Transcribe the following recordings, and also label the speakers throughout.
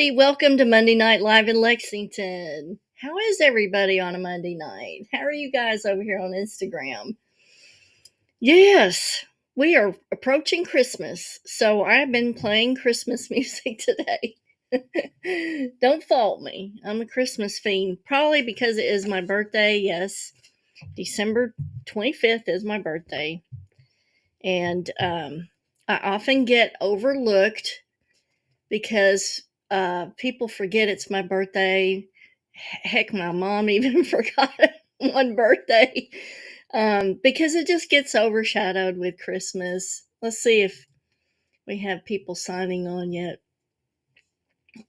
Speaker 1: everybody. Welcome to Monday Night Live in Lexington. How is everybody on a Monday night? How are you guys over here on Instagram? Yes, we are approaching Christmas, so I've been playing Christmas music today. Don't fault me. I'm a Christmas fiend, probably because it is my birthday. Yes, December 25th is my birthday. And I often get overlooked because people forget it's my birthday. Heck, my mom even forgot one birthday because it just gets overshadowed with Christmas. Let's see if we have people signing on yet.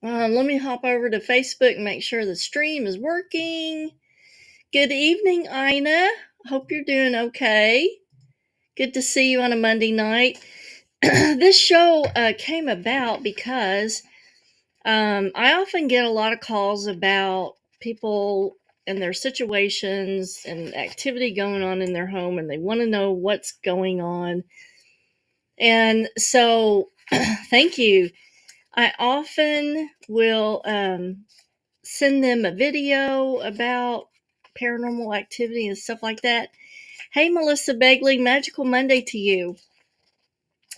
Speaker 1: Let me hop over to Facebook and make sure the stream is working. Good evening, Ina. Hope you're doing okay. Good to see you on a Monday night. This show came about because I often get a lot of calls about people and their situations and activity going on in their home, and they want to know what's going on. And so, thank you. I often will send them a video about paranormal activity and stuff like that. Hey, Melissa Begley, Magical Monday to you.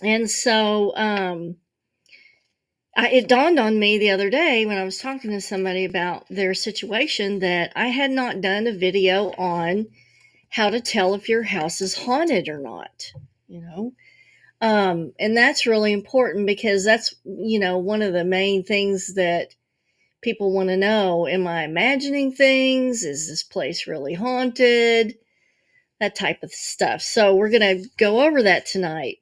Speaker 1: And so, it dawned on me the other day when I was talking to somebody about their situation that I had not done a video on how to tell if your house is haunted or not, you know? And that's really important because that's, one of the main things that people want to know. Am I imagining things? Is this place really haunted? That type of stuff. So we're going to go over that tonight.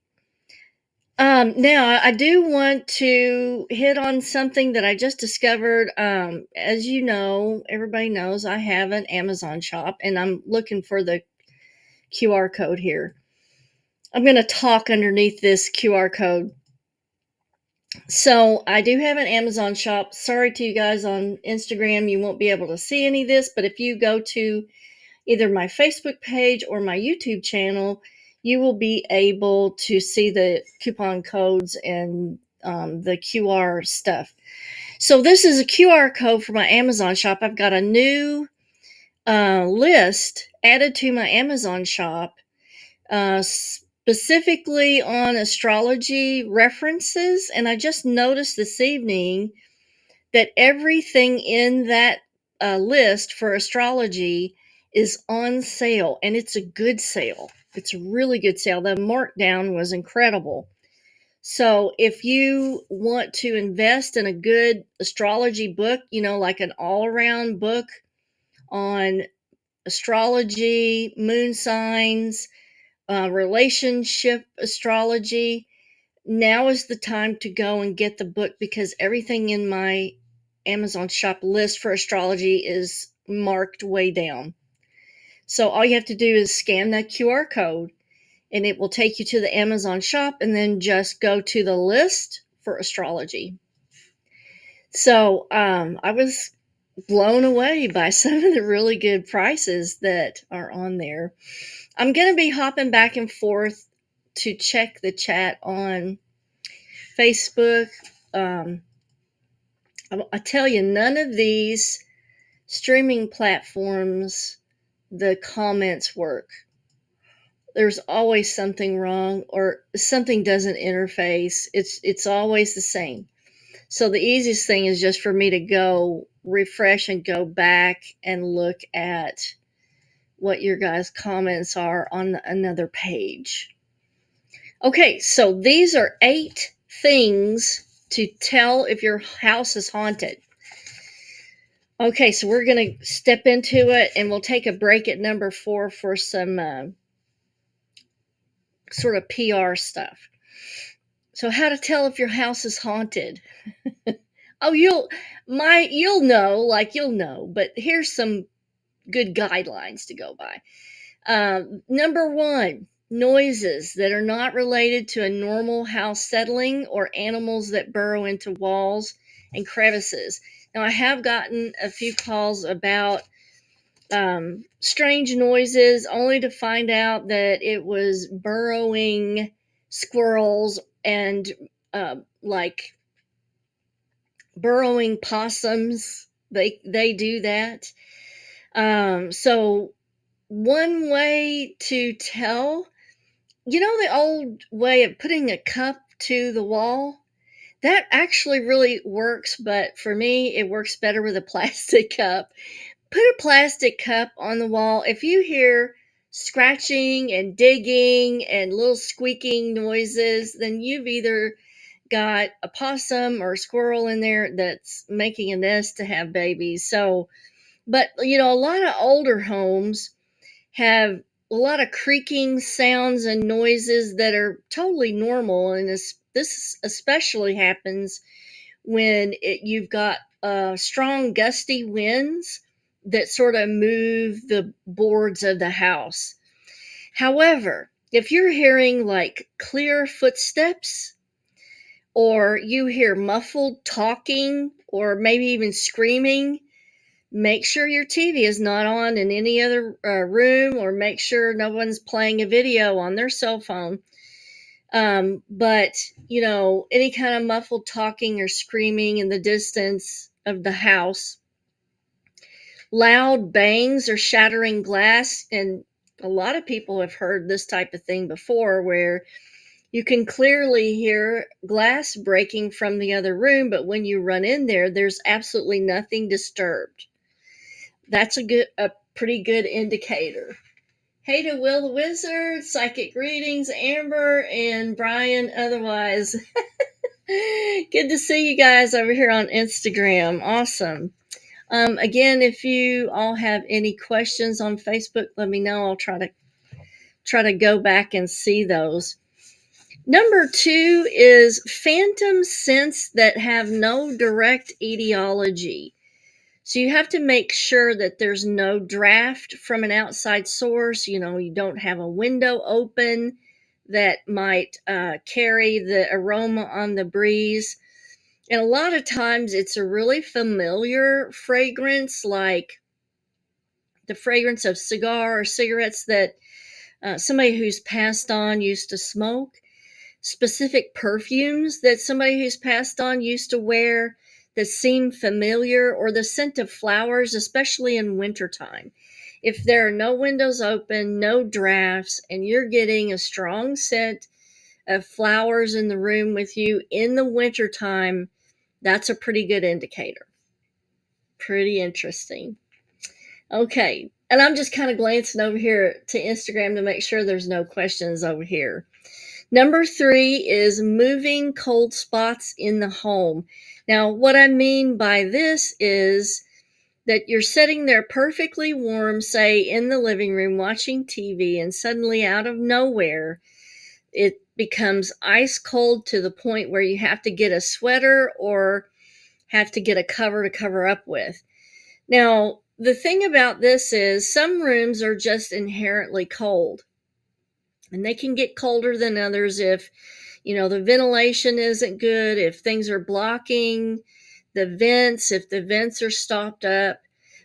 Speaker 1: Now, I do want to hit on something that I just discovered. As you know, everybody knows I have an Amazon shop, and I'm looking for the QR code here. I'm going to talk underneath this QR code. So I do have an Amazon shop. Sorry to you guys on Instagram, you won't be able to see any of this, but if you go to either my Facebook page or my YouTube channel, you will be able to see the coupon codes and the QR stuff. So this is a QR code for my Amazon shop. I've got a new list added to my Amazon shop, specifically on astrology references. And I just noticed this evening that everything in that list for astrology is on sale, and it's a good sale. It's a really good sale. The markdown was incredible. So if you want to invest in a good astrology book, like an all-around book on astrology, moon signs, relationship astrology, now is the time to go and get the book because everything in my Amazon shop list for astrology is marked way down. So all you have to do is scan that QR code and it will take you to the Amazon shop and then just go to the list for astrology. So I was blown away by some of the really good prices that are on there. I'm going to be hopping back and forth to check the chat on Facebook. I tell you, none of these streaming platforms, the comments work. There's always something wrong or something doesn't interface. It's always the same. So the easiest thing is just for me to go refresh and go back and look at what your guys' comments are on another page. Okay, so these are 8 things to tell if your house is haunted. Okay, so we're going to step into it, and we'll take a break at number 4 for some sort of PR stuff. So how to tell if your house is haunted. Oh, you'll know, but here's some good guidelines to go by. Number 1, noises that are not related to a normal house settling or animals that burrow into walls and crevices. Now, I have gotten a few calls about strange noises, only to find out that it was burrowing squirrels and like burrowing possums, they do that. So one way to tell, the old way of putting a cup to the wall, that actually really works, but for me, it works better with a plastic cup. Put a plastic cup on the wall. If you hear scratching and digging and little squeaking noises, then you've either got a possum or a squirrel in there that's making a nest to have babies. So, but a lot of older homes have a lot of creaking sounds and noises that are totally normal. And this especially happens when you've got strong gusty winds that sort of move the boards of the house. However, if you're hearing like clear footsteps, or you hear muffled talking, or maybe even screaming, make sure your TV is not on in any other room, or make sure no one's playing a video on their cell phone. But, any kind of muffled talking or screaming in the distance of the house, loud bangs or shattering glass. And a lot of people have heard this type of thing before, where you can clearly hear glass breaking from the other room, but when you run in there, there's absolutely nothing disturbed. That's a pretty good indicator. Hey to Will the Wizard, Psychic Greetings, Amber, and Brian, otherwise. Good to see you guys over here on Instagram. Awesome. Again, if you all have any questions on Facebook, let me know. I'll try to go back and see those. Number 2 is phantom scents that have no direct etiology. So you have to make sure that there's no draft from an outside source. You don't have a window open that might carry the aroma on the breeze. And a lot of times it's a really familiar fragrance, like the fragrance of cigar or cigarettes that somebody who's passed on used to smoke, specific perfumes that somebody who's passed on used to wear that seem familiar, or the scent of flowers, especially in wintertime. If there are no windows open, no drafts, and you're getting a strong scent of flowers in the room with you in the wintertime, that's a pretty good indicator. Pretty interesting. Okay, and I'm just kind of glancing over here to Instagram to make sure there's no questions over here. Number 3 is moving cold spots in the home. Now, what I mean by this is that you're sitting there perfectly warm, say in the living room watching TV, and suddenly out of nowhere, it becomes ice cold to the point where you have to get a sweater or have to get a cover to cover up with. Now, the thing about this is some rooms are just inherently cold. And they can get colder than others if, the ventilation isn't good, if things are blocking the vents, if the vents are stopped up.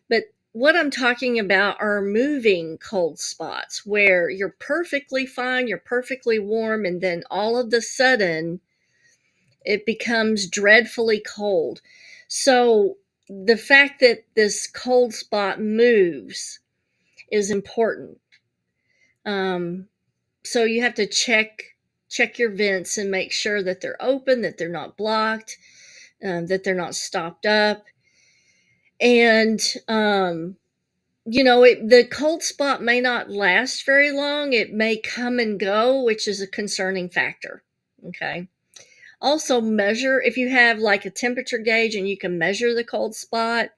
Speaker 1: But what I'm talking about are moving cold spots where you're perfectly fine, you're perfectly warm, and then all of a sudden it becomes dreadfully cold. So the fact that this cold spot moves is important. So you have to check your vents and make sure that they're open, that they're not blocked, that they're not stopped up. And the cold spot may not last very long. It may come and go, which is a concerning factor. Okay. Also, measure if you have like a temperature gauge and you can measure the cold spot.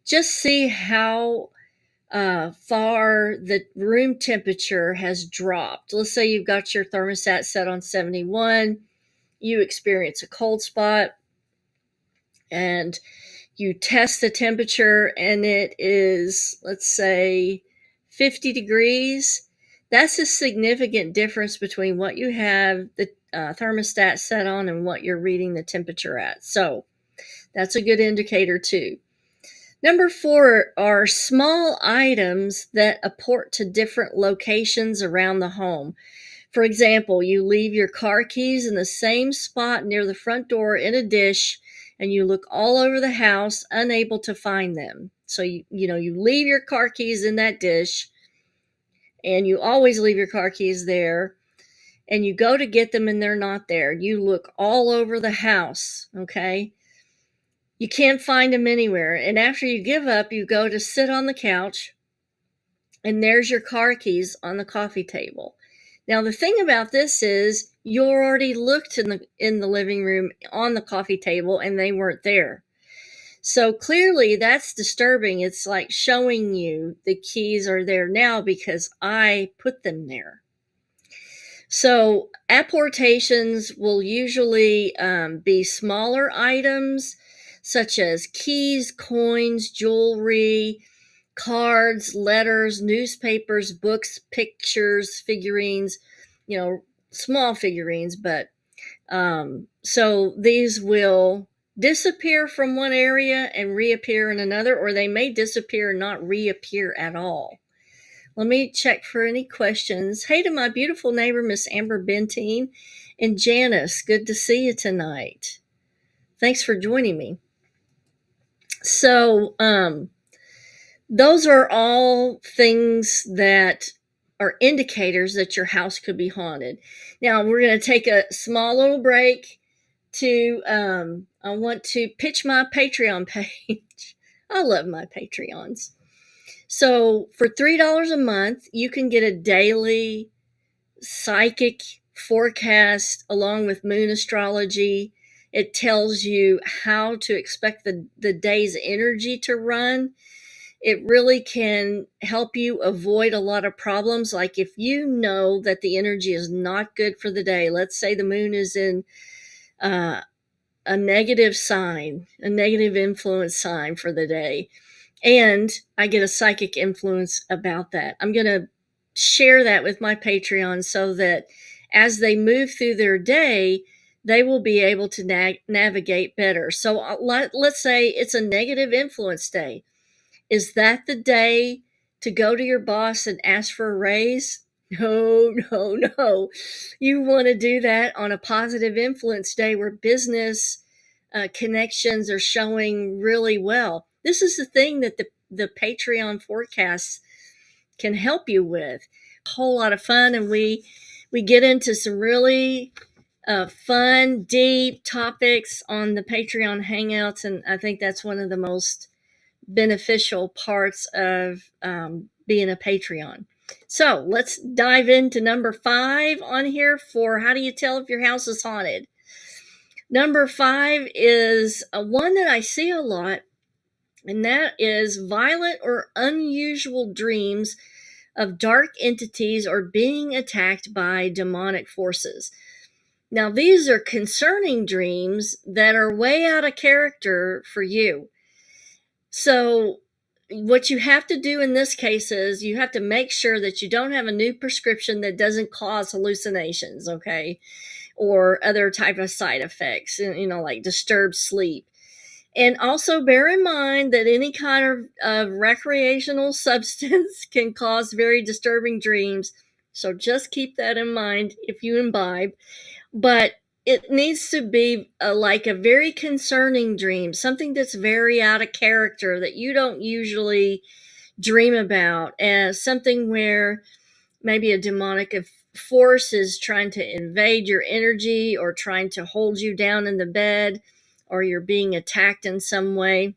Speaker 1: Just see how far the room temperature has dropped. Let's say you've got your thermostat set on 71, you experience a cold spot, and you test the temperature and it is, let's say, 50 degrees. That's a significant difference between what you have the thermostat set on and what you're reading the temperature at. So that's a good indicator too. Number 4 are small items that apport to different locations around the home. For example, you leave your car keys in the same spot near the front door in a dish and you look all over the house, unable to find them. So you leave your car keys in that dish, and you always leave your car keys there, and you go to get them and they're not there. You look all over the house, okay? You can't find them anywhere. And after you give up, you go to sit on the couch, and there's your car keys on the coffee table. Now, the thing about this is you already looked in the living room on the coffee table and they weren't there. So clearly that's disturbing. It's like showing you the keys are there now because I put them there. So apportations will usually be smaller items such as keys, coins, jewelry, cards, letters, newspapers, books, pictures, figurines, small figurines. But so these will disappear from one area and reappear in another, or they may disappear and not reappear at all. Let me check for any questions. Hey to my beautiful neighbor, Miss Amber Bentine, and Janice, good to see you tonight. Thanks for joining me. So, those are all things that are indicators that your house could be haunted. Now, we're going to take a small little break to, I want to pitch my Patreon page. I love my Patreons. So for $3 a month, you can get a daily psychic forecast along with moon astrology. It tells you how to expect the day's energy to run. It really can help you avoid a lot of problems. Like if you know that the energy is not good for the day, let's say the moon is in a negative sign, a negative influence sign for the day, and I get a psychic influence about that. I'm going to share that with my Patreon so that as they move through their day, they will be able to navigate better. So let's say it's a negative influence day. Is that the day to go to your boss and ask for a raise? No, no, no. You want to do that on a positive influence day where business connections are showing really well. This is the thing that the Patreon forecasts can help you with. A whole lot of fun, and we get into some really fun, deep topics on the Patreon Hangouts, and I think that's one of the most beneficial parts of being a Patreon. So let's dive into number 5 on here for how do you tell if your house is haunted. Number 5 is one that I see a lot, and that is violent or unusual dreams of dark entities or being attacked by demonic forces. Now, these are concerning dreams that are way out of character for you. So what you have to do in this case is you have to make sure that you don't have a new prescription that doesn't cause hallucinations, okay? Or other type of side effects, like disturbed sleep. And also bear in mind that any kind of recreational substance can cause very disturbing dreams. So just keep that in mind if you imbibe. But it needs to be like a very concerning dream, something that's very out of character that you don't usually dream about, as something where maybe a demonic force is trying to invade your energy or trying to hold you down in the bed, or you're being attacked in some way.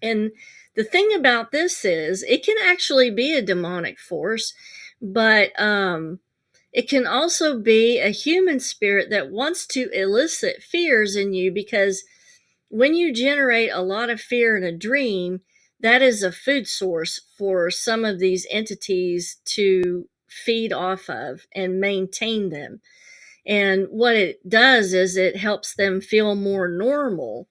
Speaker 1: And the thing about this is it can actually be a demonic force, but it can also be a human spirit that wants to elicit fears in you, because when you generate a lot of fear in a dream, that is a food source for some of these entities to feed off of and maintain them. And what it does is it helps them feel more normal,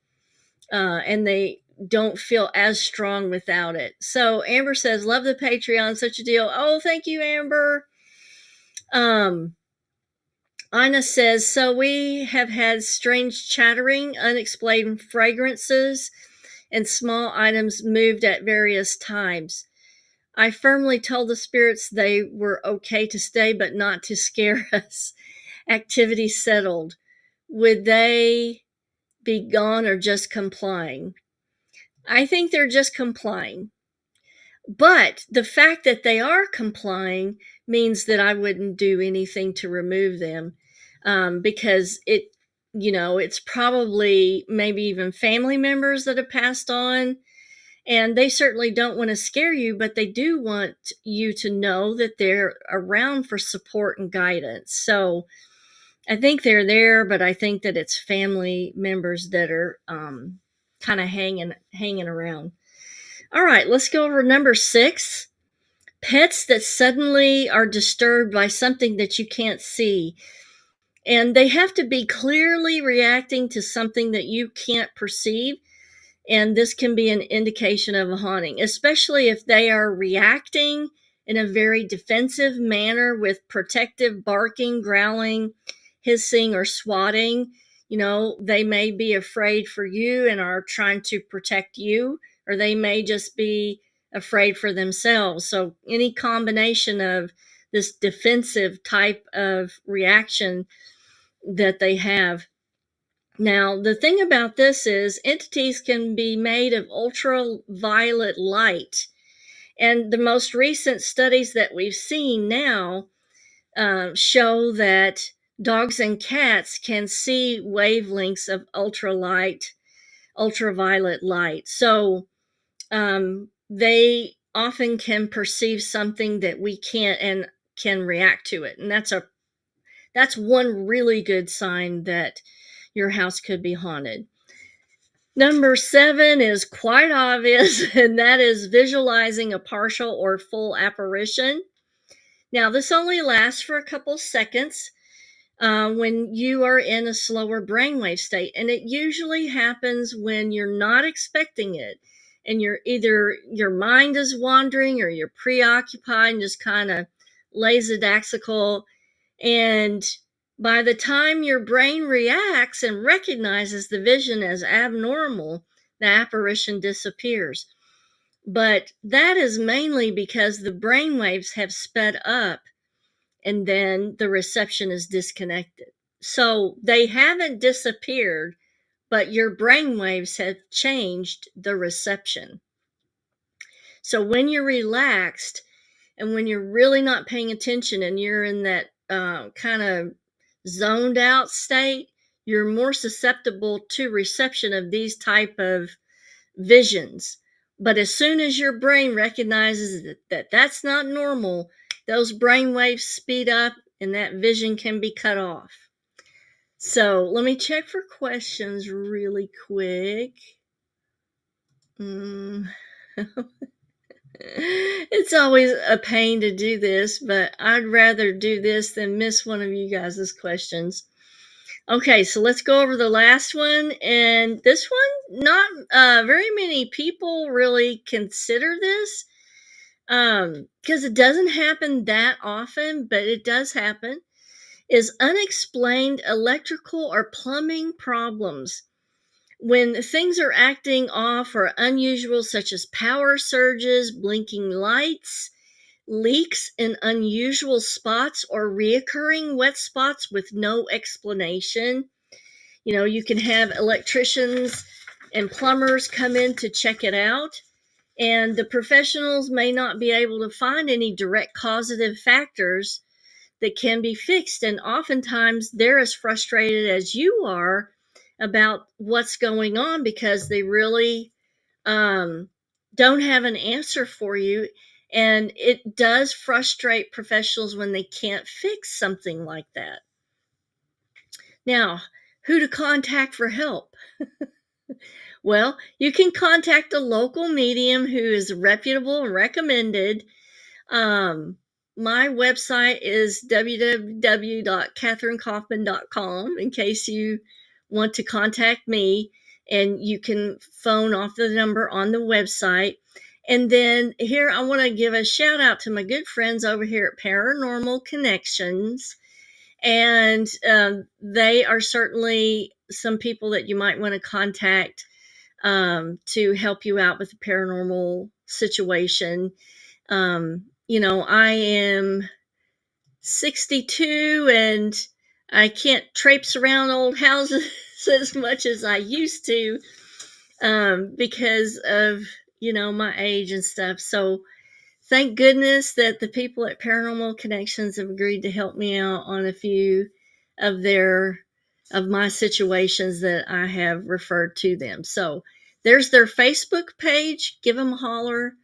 Speaker 1: and they don't feel as strong without it. So Amber says, love the Patreon, such a deal. Oh, thank you, Amber. Ina says, so we have had strange chattering, unexplained fragrances, and small items moved at various times. I firmly told the spirits they were okay to stay, but not to scare us. Activity settled. Would they be gone or just complying. I think they're just complying. But the fact that they are complying means that I wouldn't do anything to remove them, because it's probably maybe even family members that have passed on, and they certainly don't want to scare you, but they do want you to know that they're around for support and guidance. So I think they're there, but I think that it's family members that are kind of hanging around. All right, let's go over number 6. Pets that suddenly are disturbed by something that you can't see. And they have to be clearly reacting to something that you can't perceive. And this can be an indication of a haunting, especially if they are reacting in a very defensive manner with protective barking, growling, hissing, or swatting. They may be afraid for you and are trying to protect you, or they may just be afraid for themselves. So any combination of this defensive type of reaction that they have. Now, the thing about this is entities can be made of ultraviolet light. And the most recent studies that we've seen now show that dogs and cats can see wavelengths of ultraviolet light. So they often can perceive something that we can't and can react to it. And that's one really good sign that your house could be haunted. Number 7 is quite obvious, and that is visualizing a partial or full apparition. Now, this only lasts for a couple seconds when you are in a slower brainwave state, and it usually happens when you're not expecting it, and your mind is wandering or you're preoccupied and just kind of lackadaisical, and by the time your brain reacts and recognizes the vision as abnormal, the apparition disappears. But that is mainly because the brain waves have sped up and then the reception is disconnected. So they haven't disappeared, but your brain waves have changed the reception. So when you're relaxed and when you're really not paying attention and you're in that kind of zoned out state, you're more susceptible to reception of these type of visions. But as soon as your brain recognizes that that's not normal, those brain waves speed up and that vision can be cut off. So let me check for questions really quick. It's always a pain to do this, but I'd rather do this than miss one of you guys' questions. Okay, so let's go over the last one. And this one, not very many people really consider this because it doesn't happen that often, but it does happen, is unexplained electrical or plumbing problems. When things are acting off or unusual, such as power surges, blinking lights, leaks in unusual spots, or reoccurring wet spots with no explanation. You can have electricians and plumbers come in to check it out, and the professionals may not be able to find any direct causative factors that can be fixed. And oftentimes they're as frustrated as you are about what's going on because they really don't have an answer for you. And it does frustrate professionals when they can't fix something like that. Now, who to contact for help? Well, you can contact a local medium who is reputable and recommended. My website is www.kathrynkauffman.com in case you want to contact me, and you can phone off the number on the website. And then here I want to give a shout out to my good friends over here at Paranormal Connections. And they are certainly some people that you might want to contact to help you out with the paranormal situation. I am 62 and I can't traipse around old houses as much as I used to, because of, my age and stuff. So thank goodness that the people at Paranormal Connections have agreed to help me out on a few of my situations that I have referred to them. So there's their Facebook page. Give them a holler.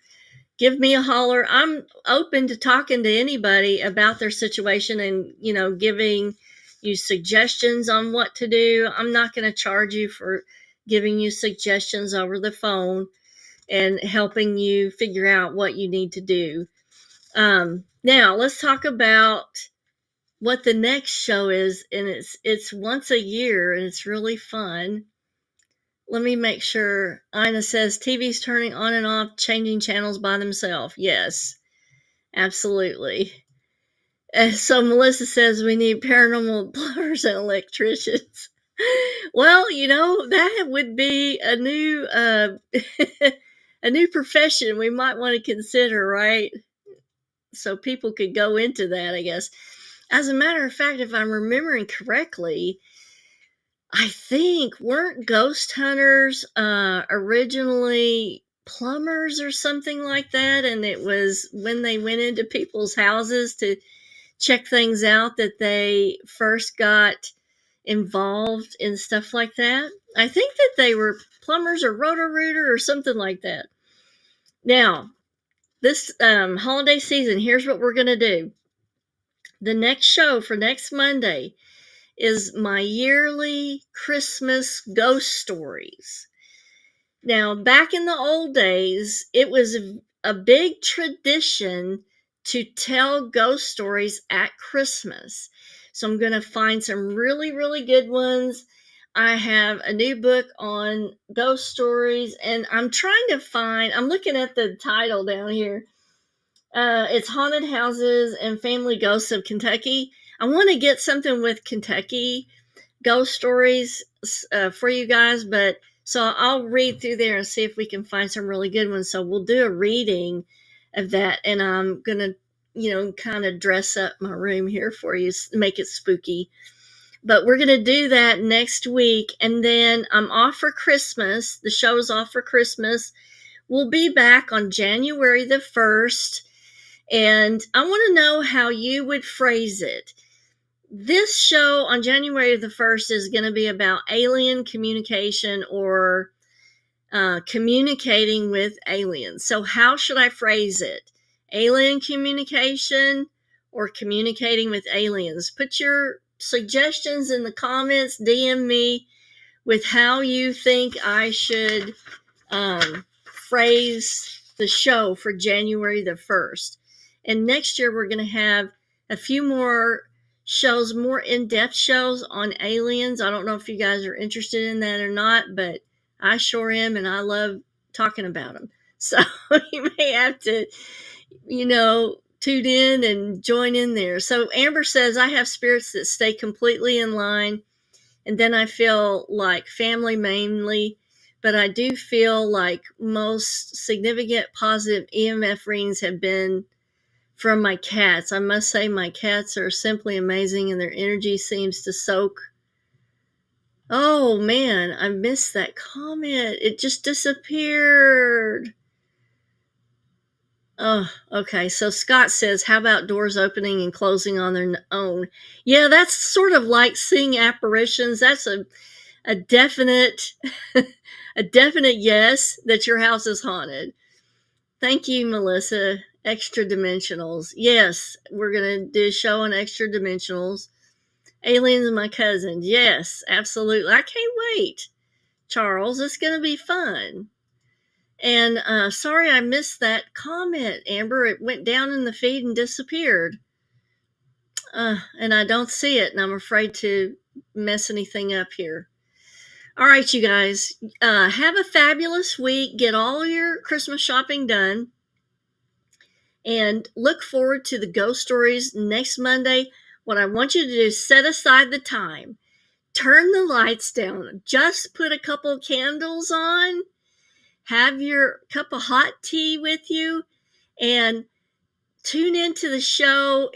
Speaker 1: Give me a holler. I'm open to talking to anybody about their situation and, giving you suggestions on what to do. I'm not going to charge you for giving you suggestions over the phone and helping you figure out what you need to do. Now let's talk about what the next show is, and it's once a year, and it's really fun. Let me make sure. Ina says TV's turning on and off, changing channels by themselves. Yes, absolutely. So Melissa says we need paranormal plumbers and electricians. Well, that would be a new a new profession we might want to consider, right? So people could go into that, I guess. As a matter of fact, if I'm remembering correctly, I think weren't ghost hunters originally plumbers or something like that? And it was when they went into people's houses to check things out that they first got involved in stuff like that. I think that they were plumbers or roto-rooter or something like that. Now, this holiday season, here's what we're going to do. The next show for next Monday is my yearly Christmas ghost stories. Now, back in the old days, it was a big tradition to tell ghost stories at Christmas. So I'm going to find some really, really good ones. I have a new book on ghost stories, and I'm looking at the title down here. It's Haunted Houses and Family Ghosts of Kentucky. I want to get something with Kentucky ghost stories for you guys, but so I'll read through there and see if we can find some really good ones. So we'll do a reading of that, and I'm gonna, kind of dress up my room here for you, make it spooky. But we're gonna do that next week, and then I'm off for Christmas. The show's off for Christmas. We'll be back on January the 1st, and I want to know how you would phrase it. This show on January the 1st is going to be about alien communication or communicating with aliens. So how should I phrase it? Alien communication or communicating with aliens? Put your suggestions in the comments. DM me with how you think I should phrase the show for January the 1st. And next year we're going to have a few more shows, more in-depth shows on aliens. I don't know if you guys are interested in that or not, but I sure am, and I love talking about them. So you may have to, tune in and join in there. So Amber says, I have spirits that stay completely in line, and then I feel like family mainly, but I do feel like most significant positive EMF readings have been from my cats. I must say my cats are simply amazing, and their energy seems to soak. Oh man, I missed that comment. It just disappeared. Oh, okay. So Scott says, how about doors opening and closing on their own? Yeah, that's sort of like seeing apparitions. That's a definite a definite yes that your house is haunted. Thank you, Melissa. Extra dimensionals. Yes, we're going to do a show on extra dimensionals. Aliens and my cousins. Yes, absolutely. I can't wait, Charles. It's going to be fun. And sorry I missed that comment, Amber. It went down in the feed and disappeared. And I don't see it, and I'm afraid to mess anything up here. All right, you guys. Have a fabulous week. Get all your Christmas shopping done. And look forward to the ghost stories next Monday. What I want you to do is set aside the time. Turn the lights down. Just put a couple candles on. Have your cup of hot tea with you. And tune into the show.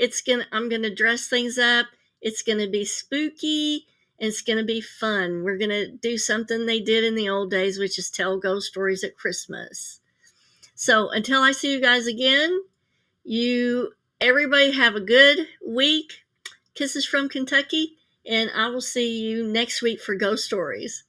Speaker 1: I'm going to dress things up. It's going to be spooky. It's going to be fun. We're going to do something they did in the old days, which is tell ghost stories at Christmas. So until I see you guys again, everybody have a good week. Kisses from Kentucky, and I will see you next week for ghost stories.